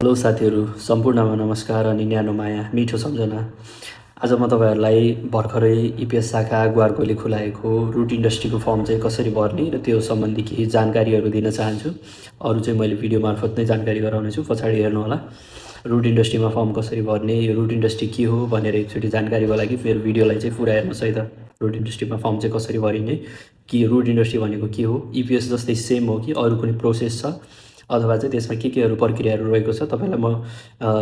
Hello साथीहरू, सम्पूर्णमा नमस्कार अनि न्यानो माया मिठो सम्झना। आज म तपाईँहरूलाई भर्खरै इपिएस शाखा ग्वारकोले खुलाएको रुट इन्डस्ट्रीको फर्म चाहिँ कसरी भर्ने र त्यो सम्बन्धी केही जानकारीहरू दिन चाहन्छु। अरू चाहिँ मैले भिडियो मार्फत नै जानकारी गराउनेछु, पछाडि हेर्नुहोला। रुट इन्डस्ट्रीमा फर्म कसरी भर्ने, यो रुट इन्डस्ट्री के हो भनेर एकचोटि जानकारीको लागि मेरो भिडियोलाई चाहिँ पुरा हेर्नुहोस् है त। रुट इन्डस्ट्रीमा फर्म चाहिँ कसरी भरिने, कि रुट इन्डस्ट्री भनेको के हो, इपिएस जस्तै सेम हो कि अरू कुनै प्रोसेस छ अथवा चाहिँ त्यसमा केहरू प्रक्रियाहरू रहेको छ, तपाईँलाई म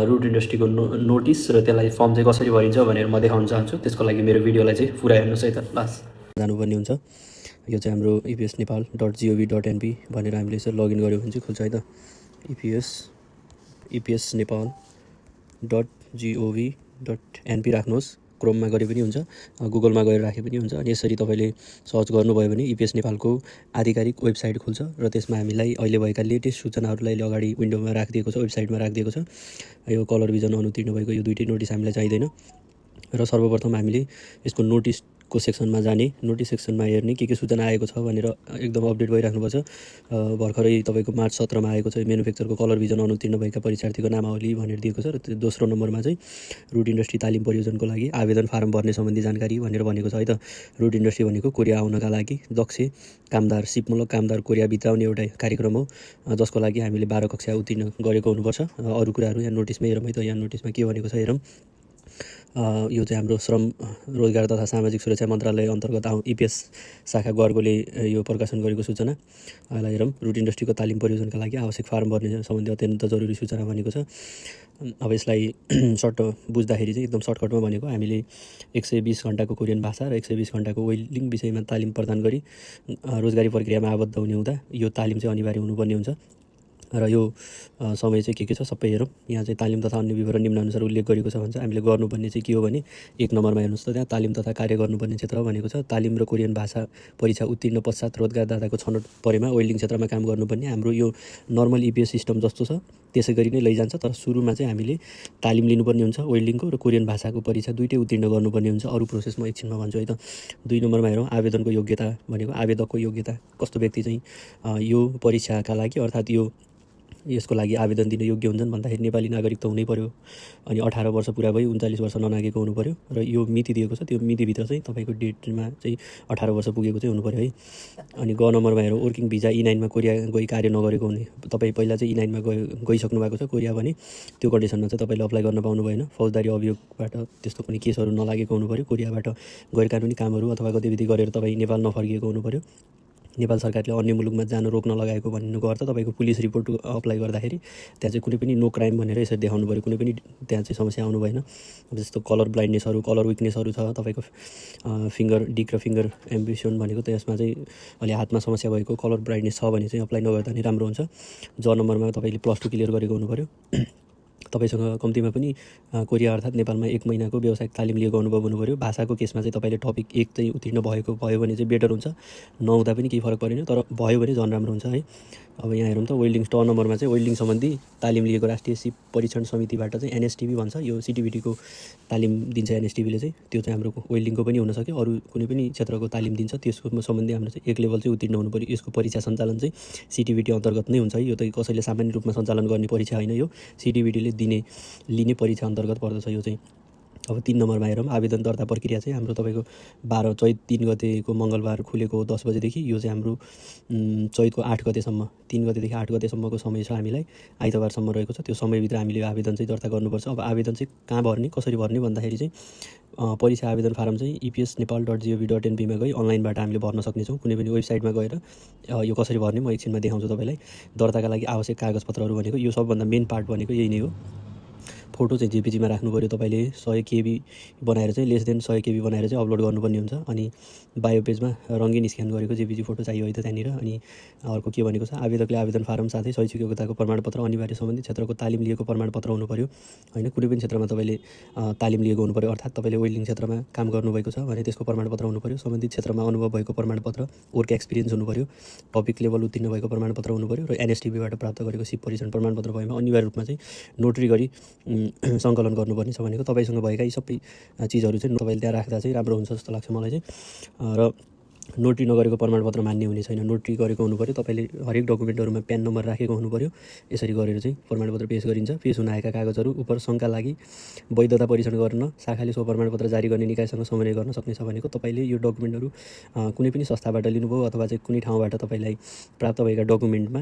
रुट इन्डस्ट्रीको नोटिस र त्यसलाई फर्म चाहिँ कसरी भरिन्छ भनेर म देखाउन चाहन्छु। त्यसको लागि मेरो भिडियोलाई चाहिँ पुरा हेर्नुहोस् है त। लास्ट जानुपर्ने हुन्छ। यो चाहिँ हाम्रो इपिएस नेपाल .gov.np भनेर हामीले यसरी लगइन गऱ्यो भने चाहिँ खुल्छ है त। इपिएस नेपाल .gov.np राख्नुहोस्। क्रोममा गरे पनि हुन्छ, गुगलमा गएर राखे पनि हुन्छ। अनि यसरी तपाईँले सर्च गर्नुभयो भने इपिएस नेपालको आधिकारिक वेबसाइट खुल्छ र त्यसमा हामीलाई अहिले भएका लेटेस्ट सूचनाहरूलाई अगाडि विन्डोमा राखिदिएको छ, वेबसाइटमा राखिदिएको छ। यो कलर भिजन अनुतीर्ण भएको यो दुईटै नोटिस हामीलाई चाहिँदैन। र सर्वप्रथम हामीले यसको नोटिसको सेक्सनमा जाने, नोटिस सेक्सनमा हेर्ने के सूचना आएको छ भनेर एकदम अपडेट भइराख्नुपर्छ। भर्खरै तपाईँको मार्च 17मा आएको छ म्यानुफ्याक्चरको कलर भिजन अनुतीर्ण भएका परीक्षार्थीको नामावली भनेर दिएको छ। र त्यो दोस्रो नम्बरमा चाहिँ रुट इन्डस्ट्री तालिम परियोजनाको लागि आवेदन फारम भर्ने सम्बन्धी जानकारी भनेर भनेको छ है त। रुट इन्डस्ट्री भनेको कोरिया आउनका लागि दक्ष कामदार, सिपमूलक कामदार कोरिया भित्राउने एउटा कार्यक्रम हो, जसको लागि हामीले 12 कक्षा उत्तीर्ण गरेको हुनुपर्छ। अरू कुराहरू यहाँ नोटिसमै हेरौँ है त। यहाँ नोटिसमा के भनेको छ हेरौँ। यो चाहिँ हाम्रो श्रम रोजगार तथा सामाजिक सुरक्षा मन्त्रालय अन्तर्गत इपिएस शाखा ग्वारकोले यो प्रकाशन गरेको सूचना। यसलाई हेरौँ। रुट इन्डस्ट्रीको तालिम परियोजनाका लागि आवश्यक फारम भर्ने सम्बन्धी अत्यन्त जरुरी सूचना भनेको छ। अब यसलाई सर्ट बुझ्दाखेरि चाहिँ एकदम सर्टकटमा भनेको हामीले 120 घन्टाको कोरियन भाषा र 120 घन्टाको वेल्डिङ विषयमा तालिम प्रदान गरी रोजगारी प्रक्रियामा आबद्ध हुने हुँदा यो तालिम चाहिँ अनिवार्य हुनुपर्ने हुन्छ। र यो समय चाहिँ के छ सबै हेरौँ। यहाँ चाहिँ तालिम तथा अन्य विवरण निम्नानुसार उल्लेख गरेको छ भन्छ। हामीले गर्नुपर्ने चाहिँ के हो भने 1 नम्बरमा हेर्नुहोस् त, त्यहाँ तालिम तथा कार्य गर्नुपर्ने क्षेत्र भनेको छ। तालिम र कोरियन भाषा परीक्षा उत्तीर्ण पश्चात रोजगारदाताको छनौट परेमा वेल्डिङ क्षेत्रमा काम गर्नुपर्ने। हाम्रो यो नर्मल इपिएस सिस्टम जस्तो छ त्यसै गरी नै लैजान्छ, तर सुरुमा चाहिँ हामीले तालिम लिनुपर्ने हुन्छ वेल्डिङको र कोरियन भाषाको परीक्षा दुईटै उत्तीर्ण गर्नुपर्ने हुन्छ। अरू प्रोसेस म एकछिनमा भन्छु है त। 2 नम्बरमा हेरौँ। आवेदनको योग्यता भनेको आवेदकको योग्यता, कस्तो व्यक्ति चाहिँ यो परीक्षाका लागि अर्थात् यसको लागि आवेदन दिन योग्य हुन्छन् भन्दाखेरि नेपाली नागरिक त हुनै पर्यो, अनि 18 वर्ष पुरा भई 39 वर्ष ननागेको हुनु पर्यो। र यो मिति दिएको छ, त्यो मितिभित्र चाहिँ तपाईँको डेटमा चाहिँ 18 वर्ष पुगेको चाहिँ हुनु पर्यो है। अनि ग नम्बरमा हेरौँ। वर्किङ भिजा E9मा कोरिया गई कार्य नगरेको हुने। तपाईँ पहिला चाहिँ E9मा गइसक्नु भएको छ कोरिया भने त्यो कन्डिसनमा चाहिँ तपाईँले अप्लाई गर्न पाउनु भएन। फौजदारी अभियोगबाट त्यस्तो कुनै केसहरू नलागेको हुनु पर्यो। कोरियाबाट गैरकानुनी कामहरू अथवा गतिविधि गरेर तपाईँ नेपाल नफर्किएको हुनु पर्यो। नेपाल सरकारले अन्य मुलुकमा जान रोक्न लगाएको भन्नुको अर्थ तपाईँको पुलिस रिपोर्ट अप्लाई गर्दाखेरि त्यहाँ चाहिँ कुनै पनि नो क्राइम भनेर यसरी देखाउनु पऱ्यो। कुनै पनि त्यहाँ चाहिँ समस्या आउनु भएन। जस्तो कलर ब्लाइन्डनेसहरू, कलर विकनेसहरू छ तपाईँको, फिङ्गर डिक र फिङ्गर एम्बिसन भनेको त यसमा चाहिँ अलि हातमा समस्या भएको कलर ब्लाइन्डनेस छ भने चाहिँ अप्लाई नगर्दा नि राम्रो हुन्छ। ज नम्बरमा तपाईँले +2 क्लियर गरेको हुनु पऱ्यो। तपाईँसँग कम्तीमा पनि कोरिया अर्थात् नेपालमा 1 महिनाको व्यावसायिक तालिम लिएको अनुभव हुनु पऱ्यो। भाषाको केसमा चाहिँ तपाईँले टपिक 1 चाहिँ उत्तीर्ण भयो भने चाहिँ बेटर हुन्छ। नहुँदा पनि केही फरक परेन, तर भयो भने झन् राम्रो हुन्छ है। अब यहाँ हेरौँ त। वेल्डिङ ट नम्बरमा चाहिँ वेल्डिङ सम्बन्धी तालिम लिएको राष्ट्रिय सिप परीक्षण समितिबाट चाहिँ एनएसटिभी भन्छ। यो सिटिभिटीको तालिम दिन्छ एनएसटिभीले चाहिँ। त्यो चाहिँ हाम्रो वेल्डिङको पनि हुनसक्यो, अरू कुनै पनि क्षेत्रको तालिम दिन्छ। त्यसको सम्बन्धी हाम्रो चाहिँ 1 लेभल चाहिँ उत्तीर्ण हुनु पऱ्यो। यसको परीक्षा सञ्चालन चाहिँ सिटिभिटी अन्तर्गत नै हुन्छ है। यो त कसैले सामान्य रूपमा सञ्चालन गर्ने परीक्षा होइन, यो सिटिभिटीले लिने परीक्षा अन्तर्गत पर्दछ यो चाहिँ। अब 3 नम्बरमा हेरौँ। आवेदन दर्ता प्रक्रिया चाहिँ हाम्रो तपाईँको 12 चैत 3 गतेको मङ्गलबार खुलेको 10 बजेदेखि यो चाहिँ हाम्रो चैतको 8 गतेसम्म, 3 गतेदेखि 8 गतेसम्मको समय छ हामीलाई, आइतबारसम्म रहेको छ। त्यो समयभित्र हामीले आवेदन चाहिँ दर्ता गर्नुपर्छ। अब आवेदन चाहिँ कहाँ भर्ने, कसरी भर्ने भन्दाखेरि चाहिँ परीक्षा आवेदन फारम चाहिँ इपिएस नेपाल .gov.np मा गई अनलाइनबाट हामीले भर्न सक्नेछौँ। कुनै पनि वेबसाइटमा गएर यो कसरी भर्ने म एकछिनमा देखाउँछु तपाईँलाई। दर्ताका लागि आवश्यक कागजपत्रहरू भनेको यो सबभन्दा मेन पार्ट भनेको यही नै हो। फोटो चाहिँ जेपिजीमा राख्नु पऱ्यो। तपाईँले 100 KB बनाएर चाहिँ <100 KB बनाएर चाहिँ अपलोड गर्नुपर्ने हुन्छ। अनि बायो पेजमा रङ्गीन स्क्यान गरेको जेपिजी फोटो चाहियो है त त्यहाँनिर। अनि अर्को के भनेको छ, आवेदकले आवेदन फारम साथै शैक्षिक योग्यताको प्रमाणपत्र, अनिवार्य सम्बन्धित क्षेत्रको तालिम लिएको प्रमाणपत्र हुनु पऱ्यो होइन। कुनै पनि क्षेत्रमा तपाईँले तालिम लिएको हुनु पऱ्यो, अर्थात् तपाईँले वेल्डिङ क्षेत्रमा काम गर्नुभएको छ भने त्यसको प्रमाणपत्र हुनु पऱ्यो। सम्बन्धित क्षेत्रमा अनुभव भएको प्रमाणपत्र, वर्क एक्सपिरियन्स हुनु पऱ्यो। टपिक लेभल उत्तीर्ण भएको प्रमाणपत्र हुनु पऱ्यो। र एनएसटिभीबाट प्राप्त गरेको सिप परीक्षण प्रमाणपत्र भएमा अनिवार्य रूपमा चाहिँ नोटरी गरी सङ्कलन गर्नुपर्ने छ भनेको। तपाईँसँग भएका यी सबै चिजहरू चाहिँ तपाईँले त्यहाँ राख्दा चाहिँ राम्रो हुन्छ जस्तो लाग्छ मलाई चाहिँ। र नोट्री नगरेको प्रमाणपत्र मान्य हुने छैन। नोट्री गरेको हुनु पऱ्यो, तपाईँले हरेक डकुमेन्टहरूमा प्यान नम्बर राखेको हुनु पऱ्यो। यसरी गरेर चाहिँ प्रमाणपत्र पेश गरिन्छ। पेश हुन आएका कागजहरू उप शङ्का लागि वैधता परीक्षण गर्न शाखाले सो प्रमाणपत्र जारी गर्ने निकायसँग समन्वय गर्न सक्नेछ भनेको तपाईँले यो डकुमेन्टहरू कुनै पनि संस्थाबाट लिनुभयो अथवा चाहिँ कुनै ठाउँबाट तपाईँलाई प्राप्त भएका डकुमेन्टमा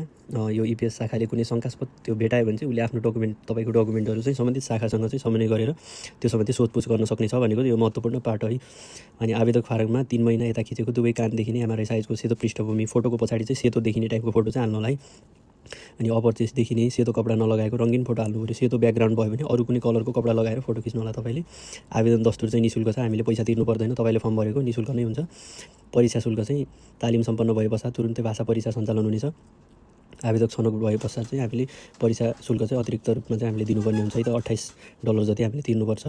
यो इपिएस शाखाले कुनै शङ्कास्पद त्यो भेटायो भने चाहिँ उसले आफ्नो तपाईँको डकुमेन्टहरू चाहिँ सम्बन्धित शाखासँग चाहिँ समन्वय गरेर त्यो सम्बन्धी सोधपुछ गर्न सक्नेछ भनेको यो महत्त्वपूर्ण पार्ट है। अनि आवेदक फारममा 3 महिना यता खिचेको दुवै कानदेखि नै एमआरआई साइजको सेतो पृष्ठभूमि, फोटोको पछाडि चाहिँ सेतो देखिने टाइपको फोटो चाहिँ हाल्नु होला है। अनि अपर चेस्टदेखि नै सेतो कपडा नलगाएको रङ्गीन फोटो हाल्नु पऱ्यो। सेतो ब्याकग्राउन्ड भयो भने अरू कुनै कलरको कपडा लगाएर फोटो खिच्नु होला तपाईँले। आवेदन दस्तुर चाहिँ निःशुल्क छ, हामीले पैसा तिर्नु पर्दैन, तपाईँले फर्म भरेको निःशुल्क नै हुन्छ। परीक्षा शुल्क चाहिँ तालिम सम्पन्न भए पश्चात तुरुन्तै भाषा परीक्षा सञ्चालन हुनेछ। आवेदक छनौट भए पश्चात चाहिँ हामीले परीक्षा शुल्क चाहिँ अतिरिक्त रूपमा चाहिँ हामीले दिनुपर्ने हुन्छ है त, $28 जति हामीले तिर्नुपर्छ।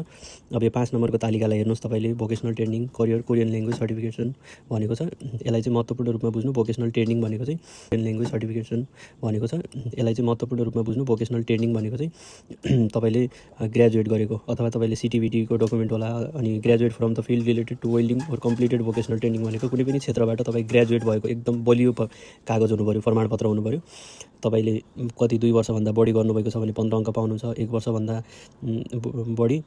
अब यो 5 नम्बरको तालिकालाई हेर्नुहोस् तपाईँले। Vocational training, career, Korean language certification भनेको छ। यसलाई चाहिँ महत्त्वपूर्ण रूपमा बुझ्नु। भोकेसनल ट्रेनिङ भनेको चाहिँ कोरियन ल्याङ्ग्वेज सर्टिफिकेसन भनेको छ। यसलाई चाहिँ महत्त्वपूर्ण रूपमा बुझ्नु। भोकेसनल ट्रेनिङ भनेको चाहिँ तपाईँले ग्रेजुएट गरेको अथवा तपाईँले सिटिभिटीको डकुमेन्ट होला। अनि graduate from the field related to welding or completed vocational training भनेको कुनै पनि क्षेत्रबाट तपाईँ ग्रेजुएट भएको एकदम बलियो कागज हुनु पऱ्यो, प्रमाणपत्र हुनु पऱ्यो। तपाईँले कति 2 वर्षभन्दा बढी गर्नुभएको छ भने 15 अङ्क पाउनुहुन्छ। 1 वर्षभन्दा बढी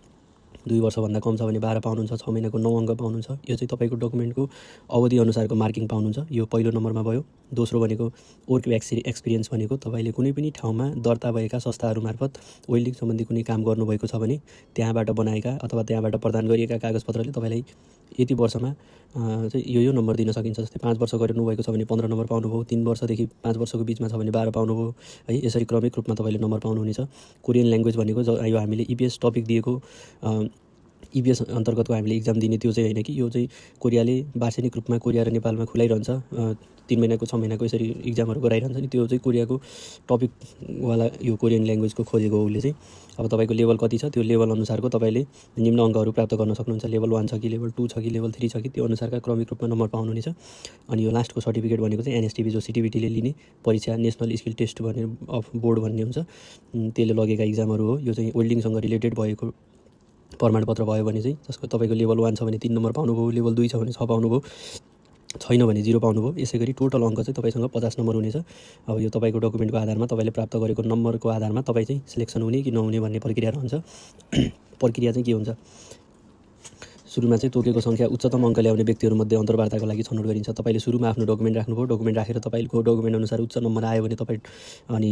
2 वर्षभन्दा कम छ भने 12 पाउनुहुन्छ। 6 महिनाको 9 अङ्क पाउनुहुन्छ। यो चाहिँ तपाईँको डकुमेन्टको अवधि अनुसारको मार्किङ पाउनुहुन्छ। यो पहिलो नम्बरमा भयो। दोस्रो भनेको वर्क एक्सपिरियन्स भनेको तपाईँले कुनै पनि ठाउँमा दर्ता भएका संस्थाहरू मार्फत वेल्डिङ सम्बन्धी कुनै काम गर्नुभएको छ भने त्यहाँबाट बनाएका अथवा त्यहाँबाट प्रदान गरिएका कागजपत्रले तपाईँलाई यति वर्षमा चाहिँ यो नम्बर दिन सकिन्छ। जस्तै 5 वर्ष गर्नुभएको छ भने 15 नम्बर पाउनुभयो। 3 वर्षदेखि 5 वर्षको बिचमा छ भने 12 पाउनुभयो है। यसरी क्रमिक रूपमा तपाईँले नम्बर पाउनुहुनेछ। कोरियन ल्याङ्ग्वेज भनेको यो हामीले इपिएस टपिक दिएको इपिएस अन्तर्गतको हामीले इक्जाम दिने त्यो चाहिँ होइन कि यो चाहिँ कोरियाले वार्षिक रूपमा कोरिया र नेपालमा खुलाइरहन्छ। 3 महिनाको 6 महिनाको यसरी इक्जामहरू गराइरहन्छ नि, त्यो चाहिँ कोरियाको टपिकवाला यो कोरियन ल्याङ्ग्वेजको खोजेको हो उसले चाहिँ। अब तपाईँको लेभल कति छ त्यो लेभल अनुसारको तपाईँले निम्न अङ्कहरू प्राप्त गर्न सक्नुहुन्छ। लेभल 1 छ कि लेभल 2 छ कि लेभल 3 छ कि त्यो अनुसारका क्रमिक रूपमा नम्बर पाउनुहुनेछ। अनि यो लास्टको सर्टिफिकेट भनेको चाहिँ एनएसटिभी जो सिटिभिटीले लिने परीक्षा नेसनल स्किल टेस्ट भन्ने अफ बोर्ड भन्ने हुन्छ, त्यसले लगेका इक्जामहरू हो। यो चाहिँ वेल्डिङसँग रिलेटेड भएको प्रमाणपत्र भयो भने चाहिँ जसको तपाईँको लेभल 1 छ भने 3 नम्बर पाउनुभयो, लेभल 2 छ भने 6 पाउनुभयो, छैन भने 0 पाउनुभयो। यसै गरी टोटल अङ्क चाहिँ तपाईँसँग 50 नम्बर हुनेछ। अब यो तपाईँको डकुमेन्टको आधारमा तपाईँले प्राप्त गरेको नम्बरको आधारमा तपाईँ चाहिँ सिलेक्सन हुने कि नहुने भन्ने प्रक्रिया रहन्छ। प्रक्रिया चाहिँ के हुन्छ, सुरुमा चाहिँ तोकेको सङ्ख्या उच्चतम अङ्क ल्याउने व्यक्तिहरूमध्ये अन्तर्वार्ताको लागि छनौट गरिन्छ। तपाईँले सुरुमा आफ्नो डकुमेन्ट राख्नुभयो, डकुमेन्ट राखेर तपाईँको डकुमेन्ट अनुसार उच्च नम्बर आयो भने तपाईँ अनि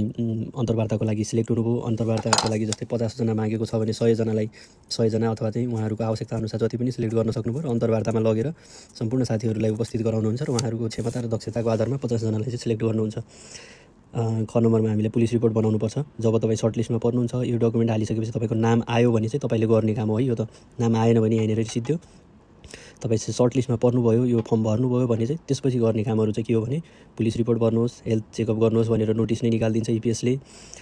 अन्तर्वार्ताको लागि सिलेक्ट हुनुभयो। अन्तर्वार्ताको लागि जस्तै 50 जना मागेको छ भने 100 जना अथवा चाहिँ उहाँहरूको आवश्यकता अनुसार जति पनि सिलेक्ट गर्न सक्नुभयो र अन्तर्वार्तामा लगेर सम्पूर्ण साथीहरूलाई उपस्थित गराउनुहुन्छ र उहाँहरूको क्षमता र दक्षताको आधारमा 50 जनालाई चाहिँ सिलेक्ट गर्नुहुन्छ। ख नम्बरमा हामीले पुलिस रिपोर्ट बनाउनुपर्छ। जब तपाईँ सर्टलिस्टमा पर्नुहुन्छ, यो डकुमेन्ट हालिसकेपछि तपाईँको नाम आयो भने चाहिँ तपाईँले गर्ने काम हो है। यो त नाम आएन भने यहाँनिर सिद्धो तपाईँ चाहिँ सर्टलिस्टमा पर्नुभयो, यो फर्म भर्नुभयो भने चाहिँ त्यसपछि गर्ने कामहरू चाहिँ के हो भने पुलिस रिपोर्ट गर्नुहोस्, हेल्थ चेकअप गर्नुहोस् भनेर नोटिस नै निकालिदिन्छ इपिएसले।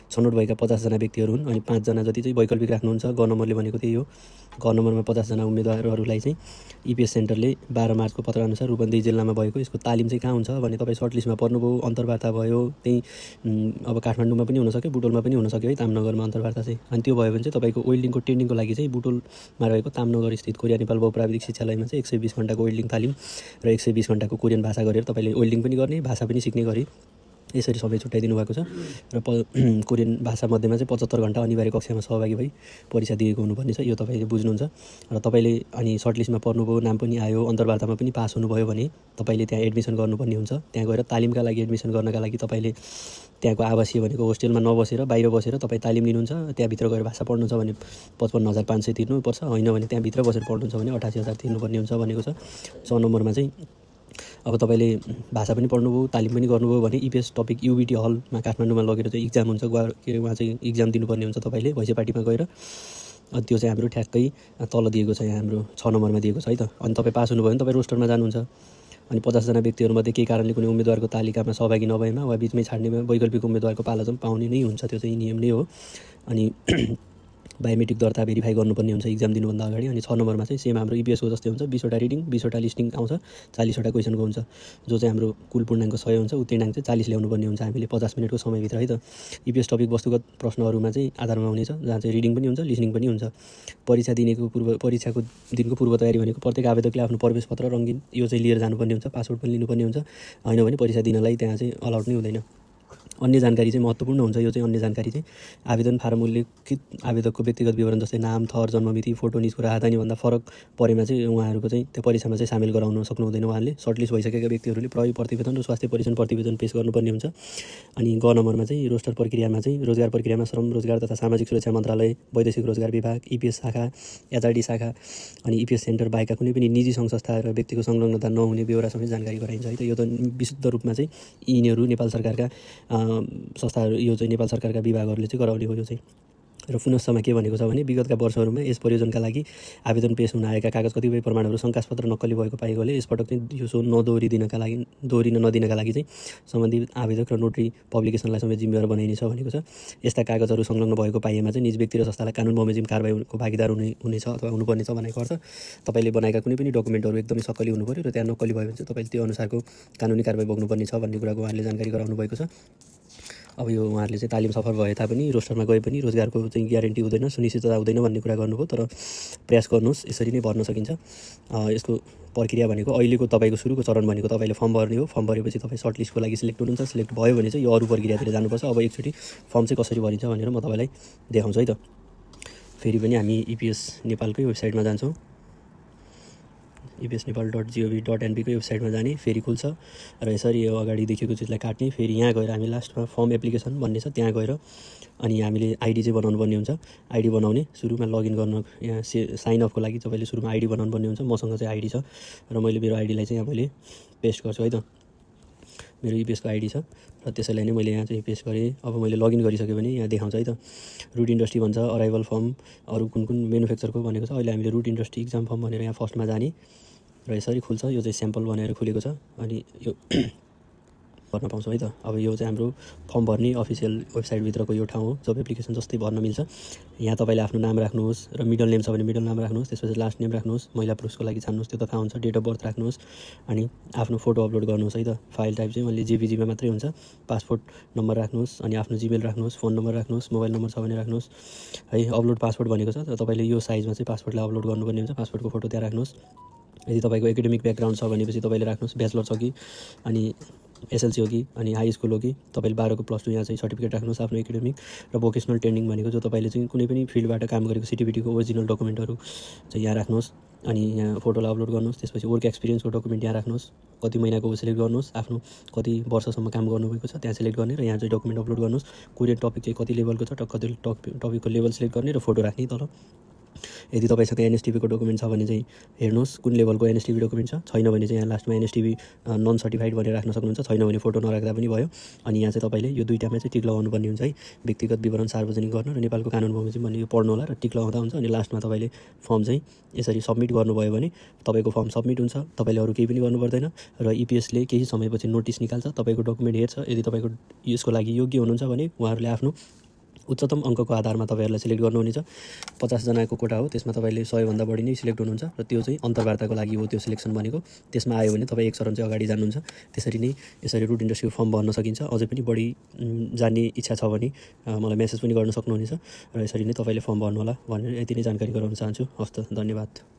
छनौट भएका 50 जना व्यक्तिहरू हुन् अनि 5 जना जति चाहिँ वैकल्पिक राख्नुहुन्छ। ग नम्बरले भनेको त्यही हो। ग नम्बरमा 50 जना उम्मेदवारहरूलाई चाहिँ इपिएस सेन्टरले 12 मार्चको पत्रअनुसार रूपन्देही जिल्लामा भएको यसको तालिम चाहिँ कहाँ हुन्छ भने तपाईँ सर्टलिस्टमा पर्नुभयो, अन्तर्वार्ता भयो, त्यही अब काठमाडौँमा पनि हुनसक्यो, बुटोलमा पनि हुनसक्यो है, तामनगरमा अन्तर्वार्ता चाहिँ। अनि त्यो भयो भने चाहिँ तपाईँको वेल्डिङको ट्रेनिङको लागि चाहिँ बुटोलमा रहेको तामनगर स्थित कोरिया नेपाल बहुप्राविधिक शिक्षालयमा चाहिँ 120 घन्टाको वेल्डिङ तालिम र 120 घन्टाको कोरियन भाषा गरेर तपाईँले वेल्डिङ पनि गर्ने, भाषा पनि सिक्ने गरी यसरी सबै छुट्याइदिनु भएको छ। र कोरियन भाषा मध्येमा चाहिँ 75 घन्टा अनिवार्य कक्षामा सहभागी भई परीक्षा दिएको हुनुपर्ने छ। यो तपाईँले बुझ्नुहुन्छ। र तपाईँले अनि सर्टलिस्टमा पर्नुभयो, नाम पनि आयो, अन्तर्वार्तामा पनि पास हुनुभयो भने तपाईँले त्यहाँ एडमिसन गर्नुपर्ने हुन्छ। त्यहाँ गएर तालिमका लागि एडमिसन गर्नका लागि तपाईँले त्यहाँको आवासीय भनेको होस्टेलमा नबसेर बाहिर बसेर तपाईँ तालिम लिनुहुन्छ। त्यहाँभित्र गएर भाषा पढ्नुहुन्छ भने 55,500 तिर्नुपर्छ, होइन भने त्यहाँभित्र बसेर पढ्नुहुन्छ भने 88,000 तिर्नुपर्ने हुन्छ भनेको छ। 6 नम्बरमा चाहिँ अब तपाईँले भाषा पनि पढ्नुभयो, तालिम पनि गर्नुभयो भने इपिएस टपिक युबिटी हलमा काठमाडौँमा लगेर चाहिँ इक्जाम हुन्छ। उहाँ चाहिँ इक्जाम दिनुपर्ने हुन्छ तपाईँले भैँसेपाटीमा गएर। त्यो चाहिँ हाम्रो ठ्याक्कै तल दिएको छ, यहाँ हाम्रो 6 नम्बरमा दिएको छ है त। अनि तपाईँ पास हुनुभयो भने तपाईँ रोस्टरमा जानुहुन्छ। अनि 50 जना व्यक्तिहरूमध्ये केही कारणले कुनै उम्मेदवारको तालिकामा सहभागी नभएमा वा बिचमै छाड्नेमा वैकल्पिक उम्मेदवारको पालो चाहिँ पाउने नै हुन्छ। त्यो चाहिँ नियम नै हो। अनि बायोमेट्रिक दर्ता भेरिफाई गर्नुपर्ने हुन्छ इक्जाम दिनुभन्दा अगाडि। अनि 6 नम्बरमा चाहिँ सेम हाम्रो इपिएसको जस्तै हुन्छ, 20वटा रिडिङ, 20वटा लिस्टिङ आउँछ, 40वटा क्वेसनको हुन्छ। जो चाहिँ हाम्रो कुल पूर्णाङ्क 100 हुन्छ, उत्तीर्णाङ्क चाहिँ 40 ल्याउनुपर्ने हुन्छ हामीले 50 मिनटको समयभित्र है त। इपिएस टपिक वस्तुगत प्रश्नहरूमा चाहिँ आधारमा हुनेछ, जहाँ चाहिँ रिडिङ पनि हुन्छ, लिसनिङ पनि हुन्छ। परीक्षाको दिनको पूर्व तयारी भनेको प्रत्येक आवेदकले आफ्नो प्रवेश पत्र रङ्गीन यो चाहिँ लिएर जानुपर्ने हुन्छ, पासपोर्ट पनि लिनुपर्ने हुन्छ, होइन भने परीक्षा दिनलाई त्यहाँ चाहिँ अलाउड नै हुँदैन। अन्य जानकारी चाहिँ महत्त्वपूर्ण हुन्छ। यो चाहिँ अन्य जानकारी चाहिँ आवेदन फारम उल्लेखित आवेदकको व्यक्तिगत विवरण जस्तै नाम, थर, जन्ममिति, फोटो, निजको राजधानीभन्दा फरक परेमा चाहिँ उहाँहरूको चाहिँ त्यो परीक्षामा चाहिँ सामेल गराउन सक्नु हुँदैन। उहाँले सर्टलिस्ट भइसकेका व्यक्तिहरूले प्रयोग प्रतिवेदन र स्वास्थ्य परीक्षण प्रतिवेदन पेश गर्नुपर्ने हुन्छ। अनि ग नम्बरमा चाहिँ रोस्टर प्रक्रियामा चाहिँ रोजगार प्रक्रियामा श्रम, रोजगार तथा सामाजिक सुरक्षा मन्त्रालय, वैदेशिक रोजगार विभाग, इपिएस शाखा, एचआरडी शाखा अनि इपिएस सेन्टर बाहेकका कुनै पनि निजी सङ्घ संस्था र व्यक्तिको संलग्नता नहुने बेहोरा समेत जानकारी गराइन्छ है त। यो त विशुद्ध रूपमा चाहिँ यिनीहरू नेपाल सरकारका संस्थाहरू, यो चाहिँ नेपाल सरकारका विभागहरूले चाहिँ गराउने हो। यो चाहिँ र पुनःसमा के भनेको छ भने विगतका वर्षहरूमा यस परियोजनाका लागि आवेदन पेश हुन आएका कागज कतिपय प्रमाणहरू शङ्कास्पद र नक्कली भएको पाएकोले यसपटक चाहिँ यो दोहोरिन नदिनका लागि चाहिँ सम्बन्धित आवेदक र नोटरी पब्लिकेसनलाई समेत जिम्मेवार बनाइनेछ भनेको छ। यस्ता कागजहरू संलग्न भएको पाइएमा चाहिँ निज व्यक्ति र संस्थालाई कानुन बमोजिम कारबाहीको भागीदार हुनेछ अथवा हुनुपर्नेछ भनेको अर्थ। तपाईँले बनाएका कुनै पनि डकुमेन्टहरू एकदमै सक्कली हुनु पऱ्यो र त्यहाँ नक्कली भयो भने चाहिँ तपाईँले त्यो अनुसारको कानुनी कारबाही बोक्नुपर्ने छ भन्ने कुराको उहाँले जानकारी गराउनु भएको छ। अब यो उहाँहरूले चाहिँ तालिम सफल भए तापनि रोस्टरमा गए पनि रोजगारको चाहिँ ग्यारेन्टी हुँदैन, सुनिश्चितता हुँदैन भन्ने कुरा गर्नुभयो। तर प्रयास गर्नुहोस्, यसरी नै भर्न सकिन्छ। यसको प्रक्रिया भनेको अहिलेको तपाईँको सुरुको चरण भनेको तपाईँले फर्म भर्ने हो। फर्म भरेपछि तपाईँ सर्टलिस्टको लागि सिलेक्ट हुनुहुन्छ। सिलेक्ट भयो भने चाहिँ यो अरू प्रक्रियातिर जानुपर्छ। अब एकचोटि फर्म चाहिँ कसरी भरिन्छ भनेर म तपाईँलाई देखाउँछु है त। फेरि पनि हामी इपिएस नेपालकै वेबसाइटमा जान्छौँ। epsnepal.gov.np को वेबसाइटमा जाने, फेरि खुल्छ र यसरी यो अगाडि देखेको चिजलाई काट्ने। फेरि यहाँ गएर हामी लास्टमा फर्म एप्लिकेसन भन्ने छ, त्यहाँ गएर अनि हामीले आइडी चाहिँ बनाउनु पर्ने हुन्छ। आइडी बनाउने सुरुमा लगइन गर्न यहाँ साइन अपको लागि तपाईँले सुरुमा आइडी बनाउनु पर्ने हुन्छ। मसँग चाहिँ आइडी छ र मैले मेरो आइडीलाई चाहिँ यहाँ मैले पेस्ट गर्छु है त। मेरो इपिएसको आइडी छ र त्यसैलाई नै मैले यहाँ चाहिँ पेस्ट गरेँ। अब मैले लगइन गरिसकेँ भने यहाँ देखाउँछ है त। रुट इन्डस्ट्री भन्छ, अराइभल फर्म, अरू कुन कुन मेनुफ्याक्चरको भनेको छ। अहिले हामीले रुट इन्डस्ट्री इक्जाम फर्म भनेर यहाँ फर्स्टमा जाने र यसरी खुल्छ। यो चाहिँ स्याम्पल भनेर खुलेको छ अनि यो भर्न पाउँछौँ है त। अब यो चाहिँ हाम्रो फर्म भर्ने अफिसियल वेबसाइटभित्रको यो ठाउँ हो जब एप्लिकेसन जस्तै भर्न मिल्छ। यहाँ तपाईँले आफ्नो नाम राख्नुहोस् र मिडल नेम छ भने मिडल नाम राख्नुहोस्, त्यसपछि लास्ट नेम राख्नुहोस्, महिला पुरुषको लागि छान्नुहोस्, त्यो त थाहा हुन्छ, डेट अफ बर्थ राख्नुहोस् अनि आफ्नो फोटो अपलोड गर्नुहोस् है त। फाइल टाइप चाहिँ मैले जेपिजीमा मात्रै हुन्छ। पासपोर्ट नम्बर राख्नुहोस् अनि आफ्नो जिमेल राख्नुहोस्, फोन नम्बर राख्नुहोस्, मोबाइल नम्बर छ भने राख्नुहोस् है। अपलोड पासपोर्ट भनेको छ, त तपाईँले यो साइजमा चाहिँ पासपोर्टलाई अपलोड गर्नुपर्ने हुन्छ। पासपोर्टको फोटो त्यहाँ राख्नुहोस्। यदि तपाईँको एकाडेमिक ब्याकग्राउन्ड छ भनेपछि तपाईँले राख्नुहोस्, ब्याचलर छ कि अनि एसएलसी हो कि अनि हाई स्कुल हो कि, तपाईँले 12को +2 यहाँ चाहिँ सर्टिफिकेट राख्नुहोस् आफ्नो एकाडेमिक र भोकेसनल ट्रेनिङ भनेको जो तपाईँले चाहिँ कुनै पनि फिल्डबाट काम गरेको सिटिभिटीको ओरिजिनल डकुमेन्टहरू चाहिँ यहाँ राख्नुहोस् अनि यहाँ फोटोलाई अपलोड गर्नुहोस्। त्यसपछि वर्क एक्सपिरियन्सको डकुमेन्ट यहाँ राख्नुहोस्, कति महिनाको सिलेक्ट गर्नुहोस्, आफ्नो कति वर्षसम्म काम गर्नुभएको छ त्यहाँ सिलेक्ट गर्ने र यहाँ चाहिँ डकुमेन्ट अपलोड गर्नुहोस्। कोरियन टपिक चाहिँ कति लेभलको छ, कति टपिकको लेभल सिलेक्ट गर्ने र फोटो राख्ने तल। यदि तपाईँसँग एनएसटिभीको डकुमेन्ट छ भने चाहिँ हेर्नुहोस् कुन लेभलको एनएसटिभी डकुमेन्ट छ, छैन भने चाहिँ यहाँ लास्टमा एनएसटिभी नन सर्टिफाइड भनेर राख्न सक्नुहुन्छ। छैन भने फोटो नराख्दा पनि भयो। अनि यहाँ चाहिँ तपाईँले यो दुईटामा चाहिँ टिक लगाउनु पर्ने हुन्छ है, व्यक्तिगत विवरण सार्वजनिक गर्न र नेपालको कानुन बमोजिम भन्ने यो पढ्नु होला र टिक लगाउँदा हुन्छ। अनि लास्टमा तपाईँले फर्म चाहिँ यसरी सबमिट गर्नुभयो भने तपाईँको फर्म सबमिट हुन्छ। तपाईँले अरू केही पनि गर्नु पर्दैन र इपिएसले केही समयपछि नोटिस निकाल्छ, तपाईँको डकुमेन्ट हेर्छ। यदि तपाईँको यसको लागि योग्य हुनुहुन्छ भने उहाँहरूले आफ्नो उच्चतम अङ्कको आधारमा तपाईँहरूलाई सिलेक्ट गर्नुहुनेछ। 50 जनाको कोटा हो, त्यसमा तपाईँले 100 भन्दा बढी नै सिलेक्ट हुनुहुन्छ र त्यो चाहिँ अन्तर्वार्ताको लागि हो त्यो सिलेक्सन भनेको। त्यसमा आयो भने तपाईँ एक चरण चाहिँ अगाडि जानुहुन्छ। त्यसरी नै यसरी रुट इन्डस्ट्रीको फर्म भर्न सकिन्छ। अझै पनि बढी जान्ने इच्छा छ भने मलाई मेसेज पनि गर्न सक्नुहुनेछ र यसरी नै तपाईँले फर्म भर्नुहोला भनेर यति नै जानकारी गराउन चाहन्छु। हस् त, धन्यवाद।